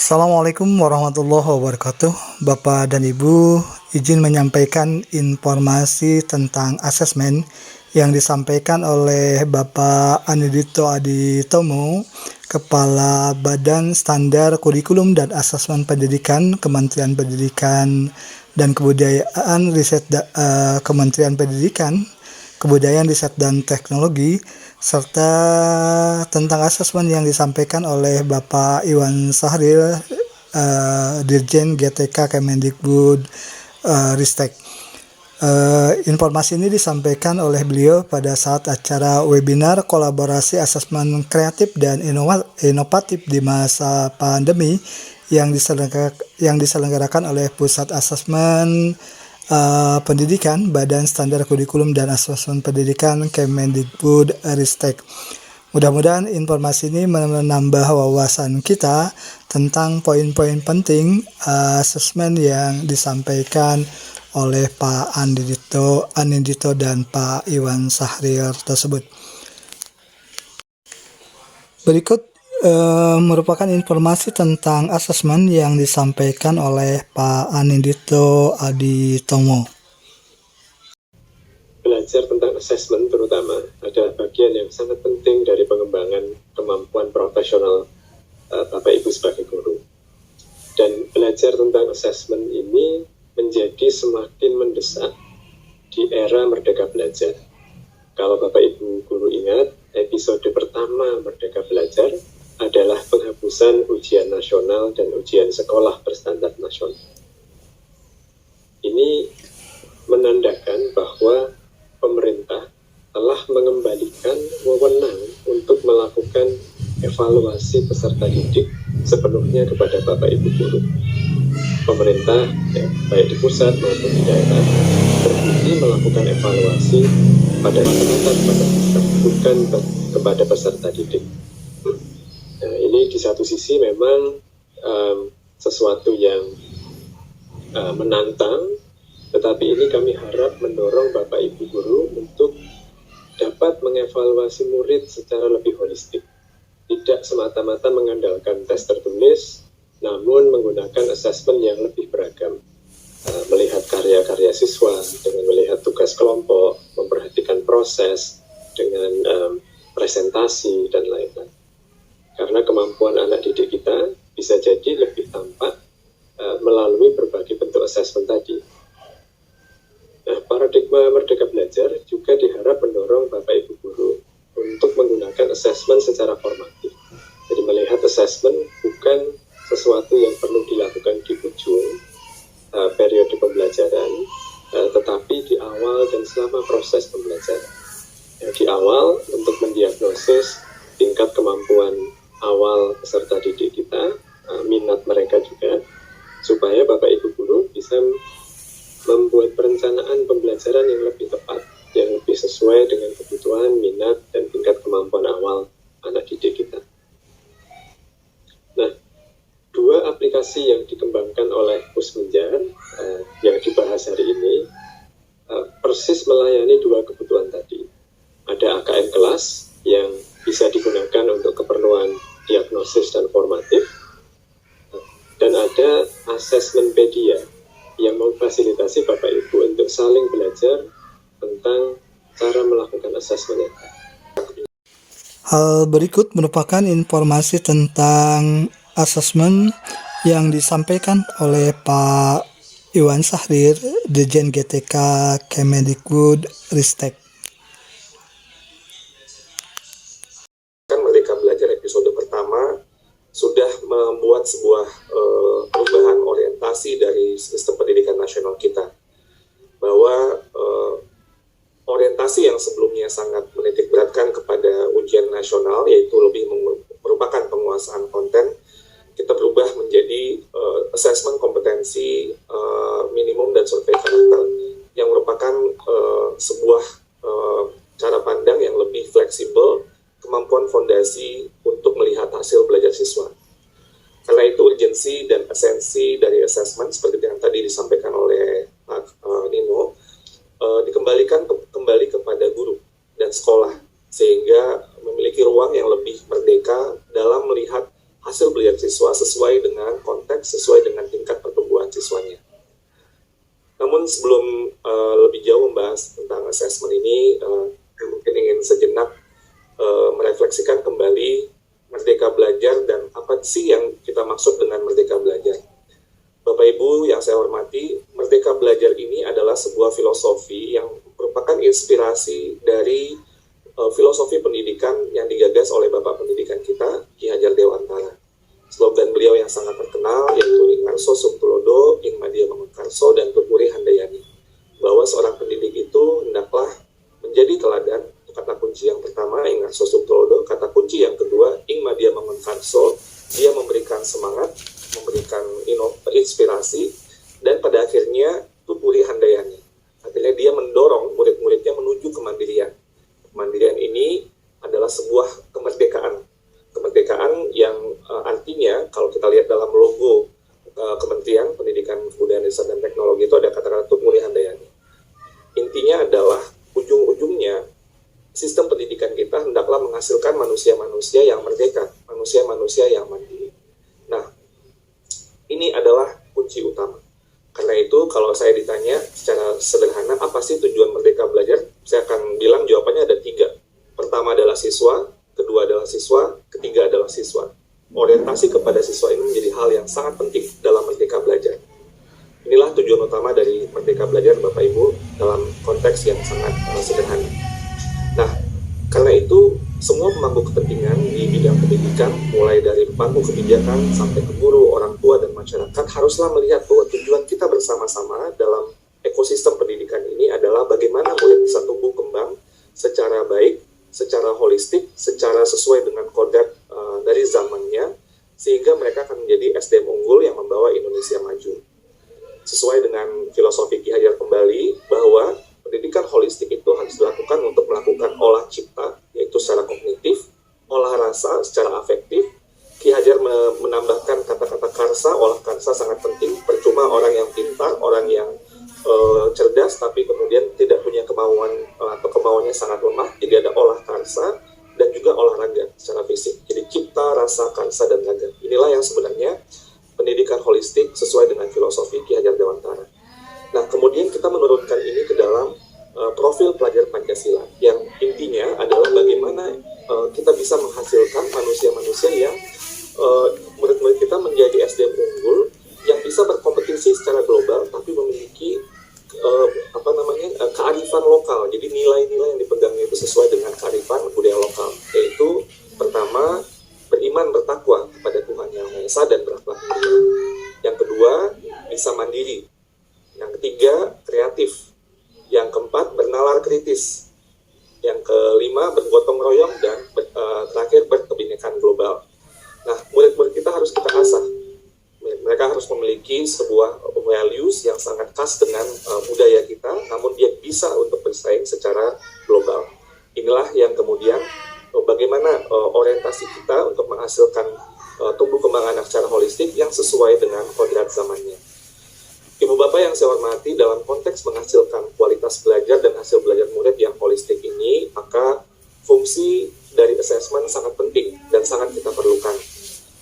Assalamualaikum warahmatullahi wabarakatuh. Bapak dan Ibu, izin menyampaikan informasi tentang asesmen yang disampaikan oleh Bapak Anidito Aditomo, Kepala Badan Standar Kurikulum dan Asesmen Pendidikan, Kementerian Pendidikan dan Kebudayaan, Kementerian Pendidikan, Kebudayaan, Riset dan Teknologi, serta tentang asesmen yang disampaikan oleh Bapak Iwan Sahril, Dirjen GTK Kemendikbud Ristek. Informasi ini disampaikan oleh beliau pada saat acara webinar kolaborasi asesmen kreatif dan inovatif di masa pandemi yang diselenggarakan oleh Pusat Asesmen Pendidikan, Badan Standar Kurikulum dan Asesmen Pendidikan Kemendikbud Ristek. Mudah-mudahan informasi ini menambah wawasan kita tentang poin-poin penting asesmen yang disampaikan oleh Pak Anindito dan Pak Iwan Sahril tersebut. Berikut merupakan informasi tentang asesmen yang disampaikan oleh Pak Anindito Aditomo. Belajar tentang asesmen terutama adalah bagian yang sangat penting dari pengembangan kemampuan profesional Bapak Ibu sebagai guru. Dan belajar tentang asesmen ini menjadi semakin mendesak di era Merdeka Belajar. Kalau Bapak Ibu guru ingat, episode pertama Merdeka Belajar adalah penghapusan ujian nasional dan ujian sekolah berstandar nasional. Ini menandakan bahwa pemerintah telah mengembalikan wewenang untuk melakukan evaluasi peserta didik sepenuhnya kepada Bapak Ibu guru. Pemerintah, baik di pusat maupun di daerah, berbudi melakukan evaluasi pada mata-mata kepada sistem, bukan kepada peserta didik. Nah, ini di satu sisi memang sesuatu yang menantang, tetapi ini kami harap mendorong Bapak Ibu guru untuk dapat mengevaluasi murid secara lebih holistik. Tidak semata-mata mengandalkan tes tertulis, namun menggunakan asesmen yang lebih beragam. Melihat karya-karya siswa, dengan melihat tugas kelompok, memperhatikan proses, dengan presentasi, dan lain-lain. Karena kemampuan anak didik kita bisa jadi lebih tampak melalui berbagai bentuk asesmen tadi. Nah, paradigma Merdeka Belajar juga diharap mendorong Bapak Ibu guru untuk menggunakan asesmen secara formatif. Jadi melihat asesmen bukan sesuatu yang perlu dilakukan di ujung periode pembelajaran, tetapi di awal dan selama proses pembelajaran. Ya, di awal untuk mendiagnosis tingkat kemampuan awal peserta didik kita, minat mereka juga, supaya Bapak Ibu guru bisa membuat perencanaan pembelajaran yang lebih tepat, yang lebih sesuai dengan kebutuhan, minat, dan tingkat kemampuan awal anak didik kita. Nah, dua aplikasi yang dikembangkan oleh Pusmenjar yang dibahas hari ini persis melayani dua kebutuhan tadi. Ada AKM kelas yang bisa digunakan untuk keperluan diagnosis dan formatif, dan ada asesmenpedia yang memfasilitasi Bapak Ibu untuk saling belajar tentang cara melakukan asesmen. Hal berikut merupakan informasi tentang asesmen yang disampaikan oleh Pak Iwan Sahril, Dirjen GTK Kemendikbud Ristek. Merdeka Belajar episode pertama sudah membuat sebuah perubahan orientasi dari sistem pendidikan nasional kita, bahwa orientasi yang sebelumnya sangat menitik beratkan kepada ujian nasional, yaitu lebih merupakan penguasaan konten, kita berubah menjadi asesmen kompetensi minimum dan survei karakter, yang merupakan sebuah cara pandang yang lebih fleksibel, kemampuan fondasi untuk melihat hasil belajar siswa. Karena itu urgensi dan esensi dari asesmen seperti yang tadi disampaikan oleh Pak Nino dikembalikan kembali kepada guru dan sekolah, sehingga memiliki ruang yang lebih merdeka dalam melihat hasil belajar siswa sesuai dengan konteks, sesuai dengan tingkat pertumbuhan siswanya. Namun sebelum lebih jauh membahas tentang assessment ini, mungkin ingin sejenak merefleksikan kembali Merdeka Belajar dan apa sih yang kita maksud dengan Merdeka Belajar. Bapak Ibu yang saya hormati, Merdeka Belajar ini adalah sebuah filosofi yang merupakan inspirasi dari filosofi pendidikan yang digagas oleh Bapak Pendidikan kita, Ki Hajar Dewantara. Slogan beliau yang sangat terkenal yaitu Ing Ngarso Sumtulodo, Ing Madya Mangunkarso, dan Tutpuri Handayani. Bahwa seorang pendidik itu hendaklah menjadi teladan. Kata kunci yang pertama, Ing Ngarso Sumtulodo. Kata kunci yang kedua, Ing Madya Mangunkarso. Dia memberikan semangat, memberikan inspirasi, dan pada akhirnya Tutpuri Handayani. Artinya dia mendorong murid-muridnya menuju kemandirian. Kemandirian ini adalah sebuah kemerdekaan. Kemerdekaan yang artinya kalau kita lihat dalam logo Kementerian Pendidikan, Kebudayaan, Riset, dan Teknologi itu ada kata-kata Tutpuri Handayani. Intinya adalah ujung-ujungnya sistem pendidikan kita hendaklah menghasilkan manusia-manusia yang merdeka, manusia-manusia yang mandiri. Nah, ini adalah kunci utama. Karena itu kalau saya ditanya secara sederhana, apa sih tujuan Merdeka Belajar? Saya akan bilang jawabannya ada 3. Pertama adalah siswa, kedua adalah siswa, ketiga adalah siswa. Orientasi kepada siswa ini menjadi hal yang sangat penting dalam Merdeka Belajar. Inilah tujuan utama dari Merdeka Belajar, Bapak Ibu, dalam konteks yang sangat sederhana. Nah, karena itu semua pemangku kepentingan di bidang pendidikan, mulai dari pemangku kebijakan sampai ke guru, orang tua, dan masyarakat, haruslah melihat bahwa tujuan kita bersama-sama dalam ekosistem pendidikan ini adalah bagaimana murid bisa tumbuh kembang secara baik, secara holistik, secara sesuai dengan kodrat dari zamannya, sehingga mereka akan menjadi SDM unggul yang membawa Indonesia maju. Sesuai dengan filosofi Ki Hajar kembali, bahwa pendidikan holistik itu harus dilakukan untuk melakukan olah cipta, yaitu secara kognitif, olah rasa secara afektif. Ki Hajar menambahkan kata-kata karsa, olah karsa sangat penting. Percuma orang yang pintar, orang yang cerdas, tapi kemudian tidak punya kemauan atau kemauannya sangat lemah. Jadi ada olah karsa dan juga olahraga secara fisik. Jadi cipta, rasa, karsa, dan raga. Inilah yang sebenarnya pendidikan holistik sesuai dengan filosofi Ki Hajar Dewantara. Nah, kemudian kita menurunkan ini ke dalam profil pelajar Pancasila, yang intinya adalah bagaimana kita bisa menghasilkan manusia-manusia yang murid-murid kita menjadi SDM unggul yang bisa berkompetisi secara global, tapi memiliki kearifan lokal. Jadi nilai-nilai yang dipegangnya itu sesuai dengan kearifan budaya lokal, yaitu pertama, beriman bertakwa kepada Tuhan Yang Maha Esa dan berakhlak mulia. Yang kedua, bisa mandiri. Yang ketiga, kreatif. Yang keempat, bernalar kritis. Yang kelima, bergotong royong. Dan terakhir, berkebinekaan global. Nah, murid-murid kita harus kita asah. Mereka harus memiliki sebuah values yang sangat khas dengan budaya kita, namun dia bisa untuk bersaing secara global. Inilah yang kemudian bagaimana orientasi kita untuk menghasilkan tumbuh kembang anak secara holistik yang sesuai dengan kodrat zamannya. Ibu Bapak yang saya hormati, dalam konteks menghasilkan kualitas belajar dan hasil belajar murid yang holistik ini, maka fungsi dari assessment sangat penting dan sangat kita perlukan.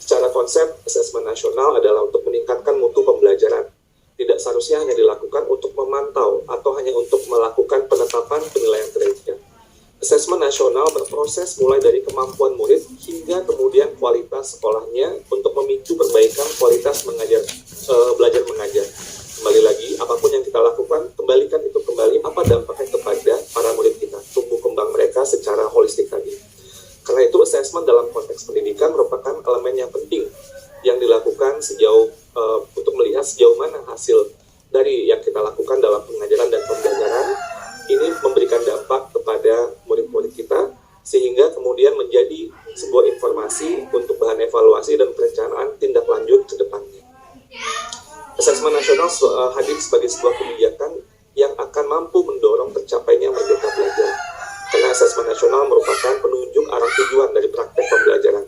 Secara konsep, assessment nasional adalah untuk meningkatkan mutu pembelajaran. Tidak seharusnya hanya dilakukan untuk memantau atau hanya untuk melakukan penetapan penilaian kinerja. Assessment nasional berproses mulai dari kemampuan murid hingga kemudian kualitas sekolahnya untuk memicu perbaikan kualitas belajar mengajar. Kembali lagi, apapun yang kita lakukan, kembalikan itu kembali apa dampaknya kepada para murid kita, tumbuh kembang mereka secara holistik tadi. Karena itu assessment dalam konteks pendidikan merupakan elemen yang penting yang dilakukan untuk melihat sejauh mana hasil dari yang kita lakukan dalam pengajaran dan pembelajaran ini memberikan dampak kepada murid-murid kita, sehingga kemudian menjadi sebuah informasi untuk bahan evaluasi dan perencanaan tindak lanjut ke depannya. Assessment nasional hadir sebagai sebuah kebijakan yang akan mampu mendorong tercapainya Merdeka Belajar. Karena assessment nasional merupakan penunjuk arah tujuan dari praktek pembelajaran.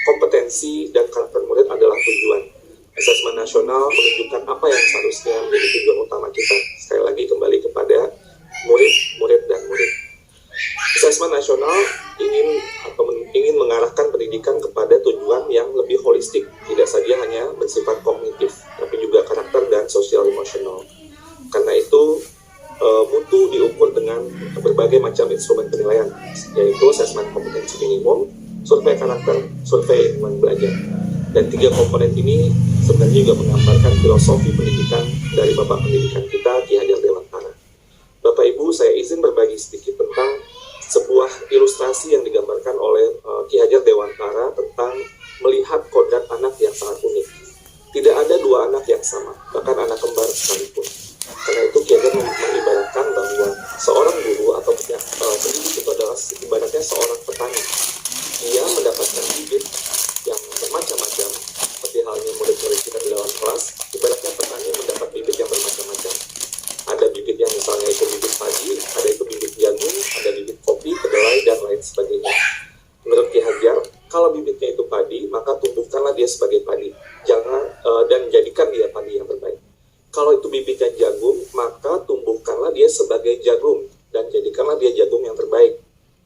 Kompetensi dan karakter murid adalah tujuan. Assessment nasional menunjukkan apa yang seharusnya menjadi tujuan utama kita. Sekali lagi kembali kepada murid, dan murid. Asesmen nasional ingin mengarahkan pendidikan kepada tujuan yang lebih holistik, tidak saja hanya bersifat kognitif, tapi juga karakter dan sosial emosional. Karena itu mutu diukur dengan berbagai macam instrumen penilaian, yaitu asesmen kompetensi minimum, survei karakter, survei lingkungan belajar. Dan 3 komponen ini sebenarnya juga menggambarkan filosofi pendidikan dari Bapak Pendidikan kita, Ki Hajar Dewantara. Bapak Ibu, saya izin berbagi sedikit tentang sebuah ilustrasi yang digambarkan oleh Ki Hajar Dewantara tentang melihat kodrat anak yang sangat unik. Tidak ada 2 anak yang sama, bahkan anak kembar sekalipun. Karena itu Ki Hajar mengibaratkan bahwa seorang guru atau pendidik itu adalah ibaratnya seorang petani. Dia mendapatkan bibit yang bermacam-macam, seperti halnya murid-murid kita di dalam kelas. Ibaratnya petani mendapat bibit yang bermacam-macam. Ada bibit yang misalnya itu bibit padi, ada itu bibit jagung, ada bibit kopi, kedelai, dan lain sebagainya. Menurut Ki Hajar, kalau bibitnya itu padi, maka tumbuhkanlah dia sebagai padi, dan jadikan dia padi yang terbaik. Kalau itu bibitnya jagung, maka tumbuhkanlah dia sebagai jagung, dan jadikanlah dia jagung yang terbaik.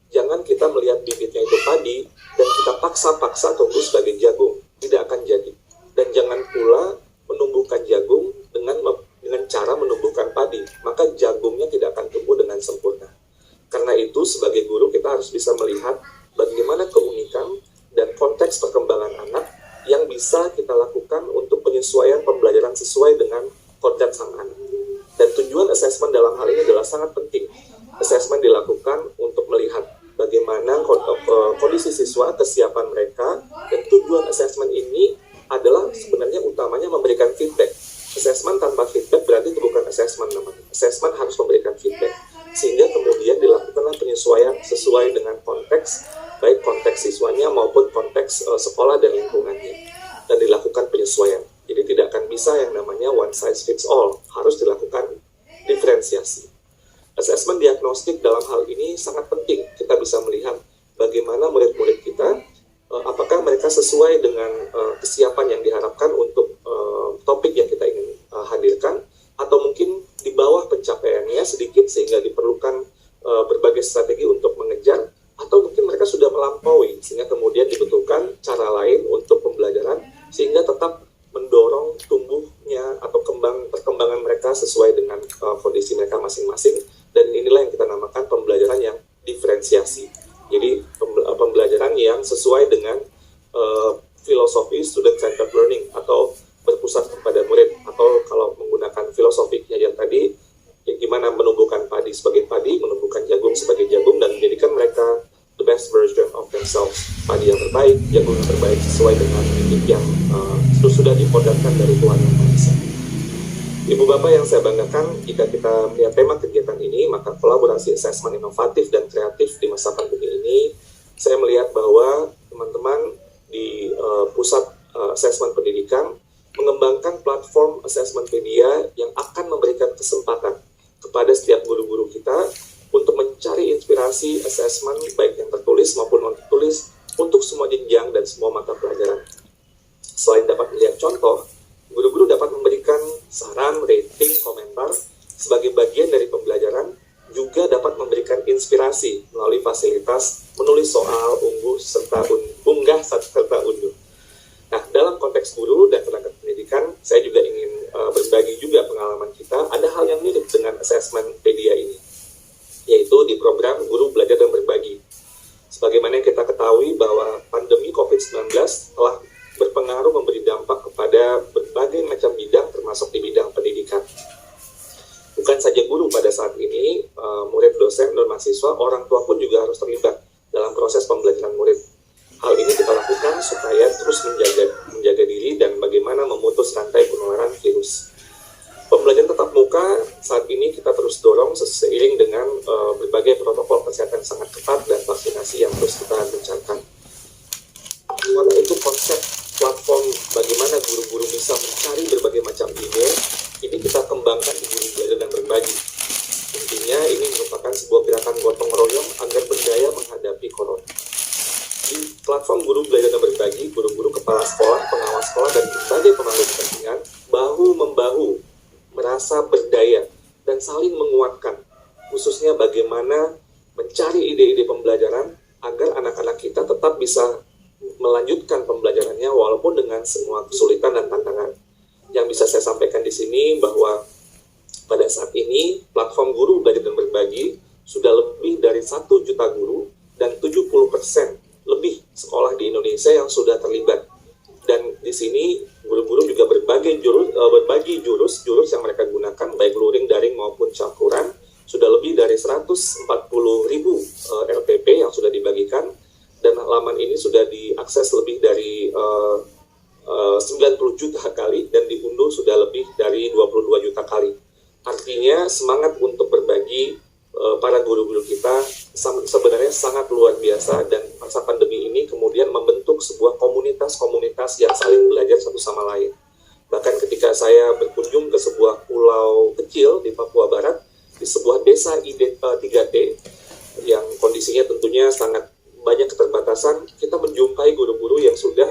Jangan kita melihat bibitnya itu padi, dan kita paksa-paksa tumbuh sebagai jagung, tidak akan jadi. Dan jangan pula menumbuhkan jagung dengan cara menumbuhkan padi, maka jagungnya tidak akan tumbuh dengan sempurna. Karena itu, sebagai guru kita harus bisa melihat bagaimana keunikan dan konteks perkembangan anak yang bisa kita lakukan untuk penyesuaian pembelajaran sesuai dengan kodrat sang anak. Dan tujuan asesmen dalam hal ini adalah sangat penting. Asesmen dilakukan untuk melihat bagaimana kondisi siswa, kesiapan mereka, dan tujuan asesmen ini adalah sebenarnya utamanya memberikan feedback. Asesmen tanpa feedback berarti itu bukan asesmen namanya. Asesmen harus memberikan feedback, sehingga kemudian dilakukanlah penyesuaian sesuai dengan konteks, baik konteks siswanya maupun konteks sekolah dan lingkungannya, dan dilakukan penyesuaian. Jadi tidak akan bisa yang namanya one size fits all, harus dilakukan diferensiasi. Asesmen diagnostik dalam hal ini sangat penting. Kita bisa melihat bagaimana murid-murid kita, apakah mereka sesuai dengan kesiapan yang diharapkan untuk topik yang kita ingin hadirkan, atau mungkin di bawah pencapaiannya sedikit sehingga diperlukan berbagai strategi untuk mengejar, atau mungkin mereka sudah melampaui sehingga kemudian dibutuhkan cara lain untuk pembelajaran sehingga tetap mendorong tumbuhnya atau perkembangan mereka sesuai dengan kondisi mereka masing-masing. Dan inilah yang kita namakan pembelajaran yang diferensiasi. Jadi pembelajaran yang sesuai dengan filosofi student-centered learning atau berpusat kepada murid, atau kalau menggunakan filosofi yang tadi, ya gimana menumbuhkan padi sebagai padi, menumbuhkan jagung sebagai jagung, dan menjadikan mereka the best version of themselves, padi yang terbaik, jagung yang terbaik sesuai dengan bibit yang sudah dikodratkan dari Tuhan Yang Maha Esa. Ibu Bapak yang saya banggakan, jika kita melihat tema kegiatan ini, maka kolaborasi asesmen inovatif dan kreatif di masa pandemi ini, saya melihat bahwa teman-teman di pusat asesmen pendidikan mengembangkan platform Assessmentpedia yang akan memberikan kesempatan kepada setiap guru-guru kita untuk mencari inspirasi asesmen baik yang tertulis maupun non tertulis untuk semua jenjang dan semua mata pelajaran. Selain dapat melihat contoh, guru-guru dapat memberikan saran, rating, komentar sebagai bagian dari pembelajaran, juga dapat memberikan inspirasi melalui fasilitas menulis soal, unggah serta unduh. Nah, dalam konteks guru dan tenaga pendidikan, saya juga ingin berbagi juga pengalaman kita. Ada hal yang mirip dengan Assessmentpedia ini, yaitu di program Guru Belajar dan Berbagi. Sebagaimana yang kita ketahui bahwa pandemi COVID-19 telah berpengaruh memberi dampak kepada berbagai macam bidang, termasuk di bidang pendidikan. Bukan saja guru pada saat ini, murid, dosen, dan mahasiswa, orang tua pun juga harus terlibat dalam proses pembelajaran murid. Hal ini kita lakukan supaya terus menjaga diri dan bagaimana memutus rantai penularan virus. Pembelajaran tatap muka saat ini kita terus dorong seiring dengan berbagai protokol kesehatan sangat ketat dan vaksinasi yang terus kita gencarkan. Karena itu konsep platform bagaimana guru-guru bisa mencari berbagai macam ide, ini kita kembangkan di Guru Belajar dan Berbagi. Intinya ini merupakan sebuah gerakan gotong royong agar berdaya menghadapi corona. Di platform Guru Belajar dan Berbagi, guru-guru, kepala sekolah, pengawas sekolah, dan berbagai pemangku kepentingan bahu-membahu merasa berdaya dan saling menguatkan, khususnya bagaimana mencari ide-ide kesulitan dan tantangan. Yang bisa saya sampaikan di sini bahwa pada saat ini platform Guru Belajar dan Berbagi sudah lebih dari 1 juta guru dan 70% lebih sekolah di Indonesia yang sudah terlibat. Dan di sini guru-guru juga berbagi jurus yang mereka gunakan, baik luring, daring maupun campuran. Sudah lebih dari 140.000 RPP yang sudah dibagikan, dan halaman ini sudah diakses lebih dari 90 juta kali dan diunduh sudah lebih dari 22 juta kali. Artinya semangat untuk berbagi para guru-guru kita sebenarnya sangat luar biasa, dan masa pandemi ini kemudian membentuk sebuah komunitas-komunitas yang saling belajar satu sama lain. Bahkan ketika saya berkunjung ke sebuah pulau kecil di Papua Barat, di sebuah desa 3T yang kondisinya tentunya sangat banyak keterbatasan, kita menjumpai guru-guru yang sudah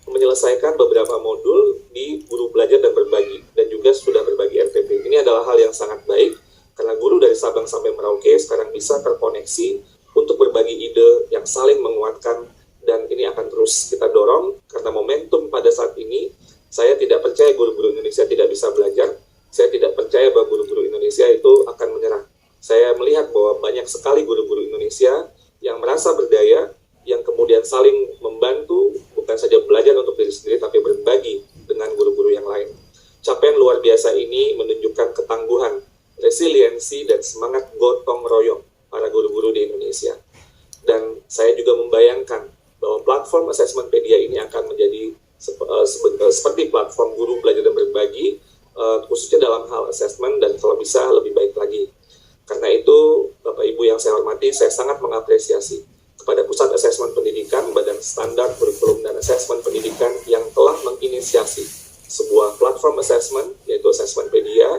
menyelesaikan beberapa modul di Guru Belajar dan Berbagi, dan juga sudah berbagi RPP. Ini adalah hal yang sangat baik, karena guru dari Sabang sampai Merauke sekarang bisa terkoneksi untuk berbagi ide yang saling menguatkan, dan ini akan terus kita dorong, karena momentum pada saat ini, saya tidak percaya guru-guru Indonesia tidak bisa belajar, saya tidak percaya bahwa guru-guru Indonesia itu akan menyerah. Saya melihat bahwa banyak sekali guru-guru Indonesia yang merasa berdaya, yang kemudian saling membantu, bukan saja belajar untuk diri sendiri, tapi berbagi dengan guru-guru yang lain. Capaian luar biasa ini menunjukkan ketangguhan, resiliensi, dan semangat gotong royong para guru-guru di Indonesia. Dan saya juga membayangkan bahwa platform Assessmentpedia ini akan menjadi seperti platform Guru Belajar dan Berbagi, khususnya dalam hal assessment, dan kalau bisa lebih baik lagi. Karena itu, Bapak Ibu yang saya hormati, saya sangat mengapresiasi kepada Pusat Asesmen Pendidikan, Badan Standar Kurikulum dan Asesmen Pendidikan yang telah menginisiasi sebuah platform assessment, yaitu Assessmentpedia,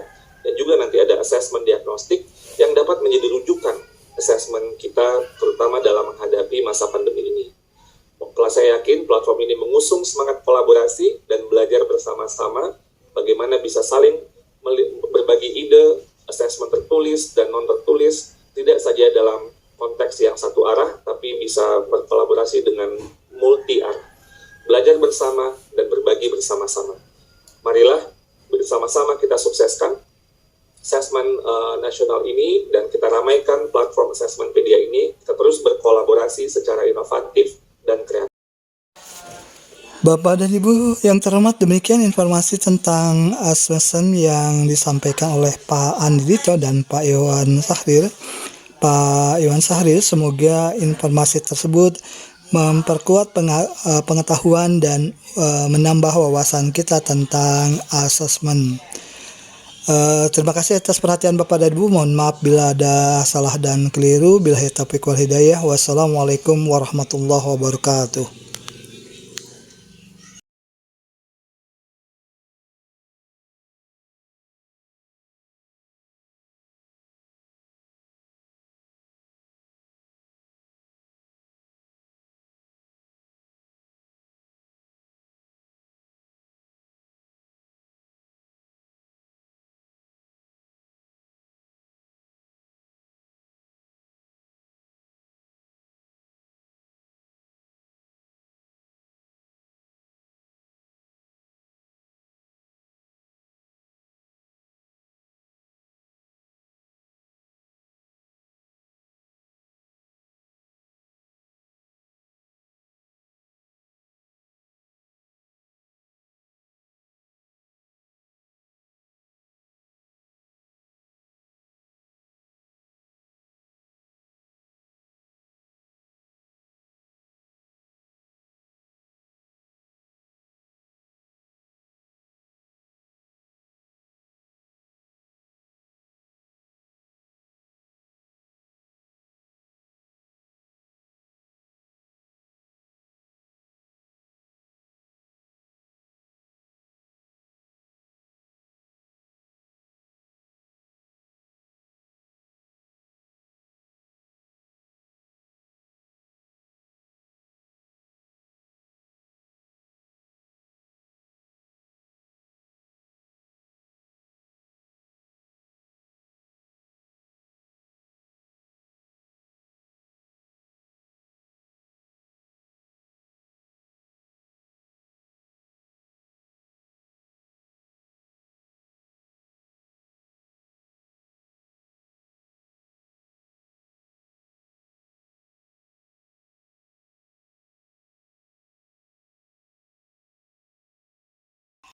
dan juga nanti ada assessment diagnostik yang dapat menjadi rujukan assessment kita, terutama dalam menghadapi masa pandemi ini. Saya yakin platform ini mengusung semangat kolaborasi dan belajar bersama-sama bagaimana bisa saling berbagi ide, assessment tertulis dan non-tertulis, tidak saja dalam konteks yang satu arah, tapi bisa berkolaborasi dengan multi arah. Belajar bersama dan berbagi bersama-sama. Marilah bersama-sama kita sukseskan assessment nasional ini, dan kita ramaikan platform Assessmentpedia ini. Kita terus berkolaborasi secara inovatif dan kreatif. Bapak dan Ibu yang terhormat, demikian informasi tentang assessment yang disampaikan oleh Pak Andi Dito dan Pak Iwan Sahrir. Pak Iwan Sahrir, semoga informasi tersebut memperkuat pengetahuan dan menambah wawasan kita tentang assessment. Terima kasih atas perhatian Bapak dan Ibu. Mohon maaf bila ada salah dan keliru. Billahi taufiq wal hidayah. Wassalamualaikum warahmatullahi wabarakatuh.